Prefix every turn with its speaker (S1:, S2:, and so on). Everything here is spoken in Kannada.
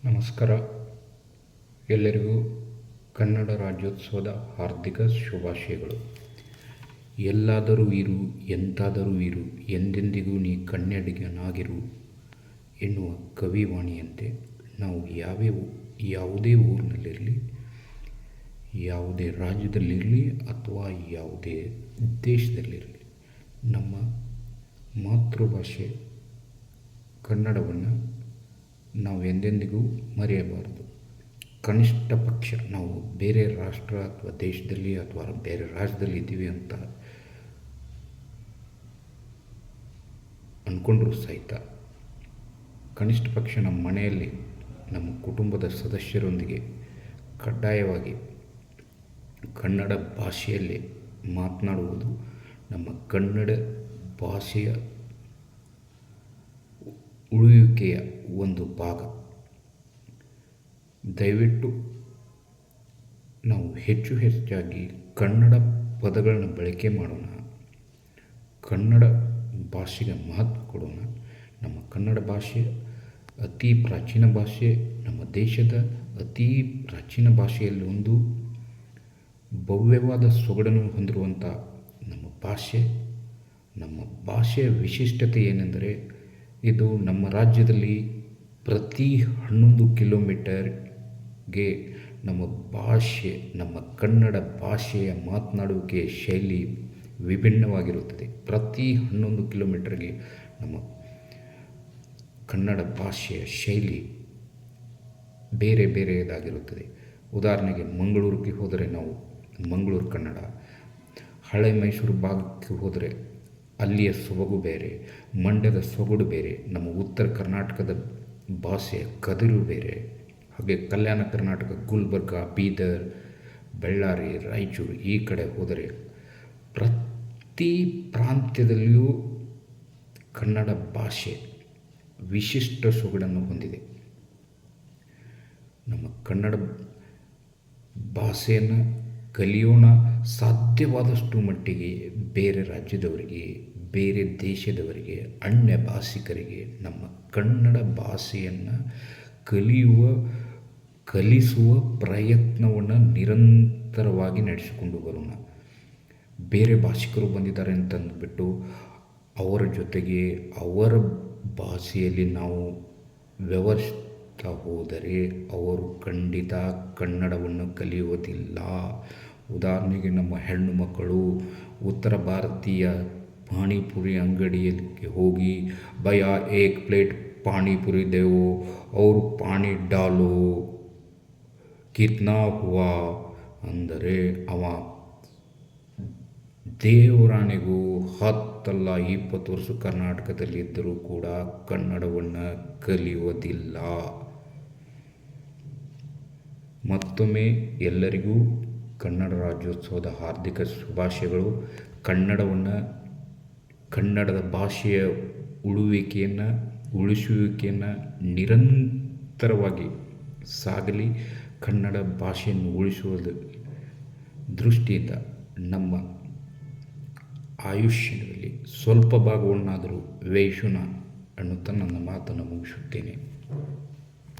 S1: ನಮಸ್ಕಾರ. ಎಲ್ಲರಿಗೂ ಕನ್ನಡ ರಾಜ್ಯೋತ್ಸವದ ಹಾರ್ದಿಕ ಶುಭಾಶಯಗಳು. ಎಲ್ಲಾದರೂ ಇರು, ಎಂತಾದರೂ ಇರು, ಎಂದೆಂದಿಗೂ ನೀ ಕನ್ನಡಿಗನಾಗಿರು ಎನ್ನುವ ಕವಿವಾಣಿಯಂತೆ ನಾವು ಯಾವುದೇ ಊರಿನಲ್ಲಿರಲಿ, ಯಾವುದೇ ರಾಜ್ಯದಲ್ಲಿರಲಿ ಅಥವಾ ಯಾವುದೇ ದೇಶದಲ್ಲಿರಲಿ, ನಮ್ಮ ಮಾತೃಭಾಷೆ ಕನ್ನಡವನ್ನು ನಾವು ಎಂದೆಂದಿಗೂ ಮರೆಯಬಾರದು. ಕನಿಷ್ಠ ಪಕ್ಷ ನಾವು ಬೇರೆ ರಾಷ್ಟ್ರ ಅಥವಾ ದೇಶದಲ್ಲಿ ಅಥವಾ ಬೇರೆ ರಾಜ್ಯದಲ್ಲಿ ಇದ್ದೀವಿ ಅಂತ ಅಂದ್ಕೊಂಡ್ರೂ ಸಹಿತ ಕನಿಷ್ಠ ಪಕ್ಷ ನಮ್ಮ ಮನೆಯಲ್ಲಿ ನಮ್ಮ ಕುಟುಂಬದ ಸದಸ್ಯರೊಂದಿಗೆ ಕಡ್ಡಾಯವಾಗಿ ಕನ್ನಡ ಭಾಷೆಯಲ್ಲಿ ಮಾತನಾಡುವುದು ನಮ್ಮ ಕನ್ನಡ ಭಾಷೆಯ ಉಳಿಯುವಿಕೆಯ ಒಂದು ಭಾಗ. ದಯವಿಟ್ಟು ನಾವು ಹೆಚ್ಚಾಗಿ ಕನ್ನಡ ಪದಗಳನ್ನು ಬಳಕೆ ಮಾಡೋಣ, ಕನ್ನಡ ಭಾಷೆಗೆ ಮಹತ್ವ ಕೊಡೋಣ. ನಮ್ಮ ಕನ್ನಡ ಭಾಷೆ ಅತಿ ಪ್ರಾಚೀನ ಭಾಷೆ, ನಮ್ಮ ದೇಶದ ಅತಿ ಪ್ರಾಚೀನ ಭಾಷೆಯಲ್ಲಿ ಒಂದು ಭವ್ಯವಾದ ಸೊಗಡನ್ನು ಹೊಂದಿರುವಂಥ ನಮ್ಮ ಭಾಷೆಯ ವಿಶಿಷ್ಟತೆ ಏನೆಂದರೆ, ಇದು ನಮ್ಮ ರಾಜ್ಯದಲ್ಲಿ ಪ್ರತಿ 11 ಕಿಲೋಮೀಟರ್ಗೆ ನಮ್ಮ ಕನ್ನಡ ಭಾಷೆಯ ಮಾತನಾಡುವಿಕೆ ಶೈಲಿ ವಿಭಿನ್ನವಾಗಿರುತ್ತದೆ. ಪ್ರತಿ 11 ಕಿಲೋಮೀಟರ್ಗೆ ನಮ್ಮ ಕನ್ನಡ ಭಾಷೆಯ ಶೈಲಿ ಬೇರೆಯದಾಗಿರುತ್ತದೆ. ಉದಾಹರಣೆಗೆ ಮಂಗಳೂರಿಗೆ ಹೋದರೆ ನಾವು ಮಂಗಳೂರು ಕನ್ನಡ, ಹಳೆ ಮೈಸೂರು ಭಾಗಕ್ಕೆ ಹೋದರೆ ಅಲ್ಲಿಯ ಸೊಬಗು ಬೇರೆ, ಮಂಡ್ಯದ ಸೊಗಡು ಬೇರೆ, ನಮ್ಮ ಉತ್ತರ ಕರ್ನಾಟಕದ ಭಾಷೆಯ ಕದಿರು ಬೇರೆ, ಹಾಗೆ ಕಲ್ಯಾಣ ಕರ್ನಾಟಕ ಗುಲ್ಬರ್ಗ, ಬೀದರ್, ಬಳ್ಳಾರಿ, ರಾಯಚೂರು ಈ ಕಡೆ ಹೋದರೆ ಪ್ರತಿ ಪ್ರಾಂತ್ಯದಲ್ಲಿಯೂ ಕನ್ನಡ ಭಾಷೆ ವಿಶಿಷ್ಟ ಸೊಗಡನ್ನು ಹೊಂದಿದೆ. ನಮ್ಮ ಕನ್ನಡ ಭಾಷೆಯನ್ನು ಕಲಿಯೋಣ. ಸಾಧ್ಯವಾದಷ್ಟು ಮಟ್ಟಿಗೆ ಬೇರೆ ರಾಜ್ಯದವರಿಗೆ, ಬೇರೆ ದೇಶದವರಿಗೆ, ಅನ್ಯ ಭಾಷಿಕರಿಗೆ ನಮ್ಮ ಕನ್ನಡ ಭಾಷೆಯನ್ನು ಕಲಿಸುವ ಪ್ರಯತ್ನವನ್ನು ನಿರಂತರವಾಗಿ ನಡೆಸಿಕೊಂಡು ಬರೋಣ. ಬೇರೆ ಭಾಷಿಕರು ಬಂದಿದ್ದಾರೆ ಅಂತಂದುಬಿಟ್ಟು ಅವರ ಜೊತೆಗೆ ಅವರ ಭಾಷೆಯಲ್ಲಿ ನಾವು ವ್ಯವಹರಿಸ್ತಾ ಹೋದರೆ ಅವರು ಖಂಡಿತ ಕನ್ನಡವನ್ನು ಕಲಿಯುವುದಿಲ್ಲ. ಉದಾಹರಣೆಗೆ ನಮ್ಮ ಹೆಣ್ಣು ಮಕ್ಕಳು ಉತ್ತರ ಭಾರತೀಯ ಪಾನಿಪುರಿ ಅಂಗಡಿಯಲ್ಲಿ ಹೋಗಿ ಭಯ್ಯಾ ಏಕ್ ಪ್ಲೇಟ್ ಪಾನಿಪುರಿ ದೇವೋ ಅವರು ಪಾನಿ ಡಾಲೋ ಕಿತ್ನಾ ಹುವಾ ಅಂದರೆ ಅವ ದೇವರಾಣೆಗೂ 10 ಅಲ್ಲ 20 ವರ್ಷ ಕರ್ನಾಟಕದಲ್ಲಿದ್ದರೂ ಕೂಡ ಕನ್ನಡವನ್ನು ಕಲಿಯುವುದಿಲ್ಲ. ಮತ್ತೊಮ್ಮೆ ಎಲ್ಲರಿಗೂ ಕನ್ನಡ ರಾಜ್ಯೋತ್ಸವದ ಹಾರ್ದಿಕ ಶುಭಾಶಯಗಳು. ಕನ್ನಡದ ಭಾಷೆಯ ಉಳಿಸುವಿಕೆಯನ್ನು ನಿರಂತರವಾಗಿ ಸಾಗಲಿ. ಕನ್ನಡ ಭಾಷೆಯನ್ನು ಉಳಿಸುವುದ ದೃಷ್ಟಿಯಿಂದ ನಮ್ಮ ಆಯುಷ್ಯದಲ್ಲಿ ಸ್ವಲ್ಪ ಭಾಗವನ್ನಾದರೂ ವ್ಯಯಿಸೋಣ ಅನ್ನುತ್ತಾ ನನ್ನ ಮಾತನ್ನು ಮುಗಿಸುತ್ತೇನೆ.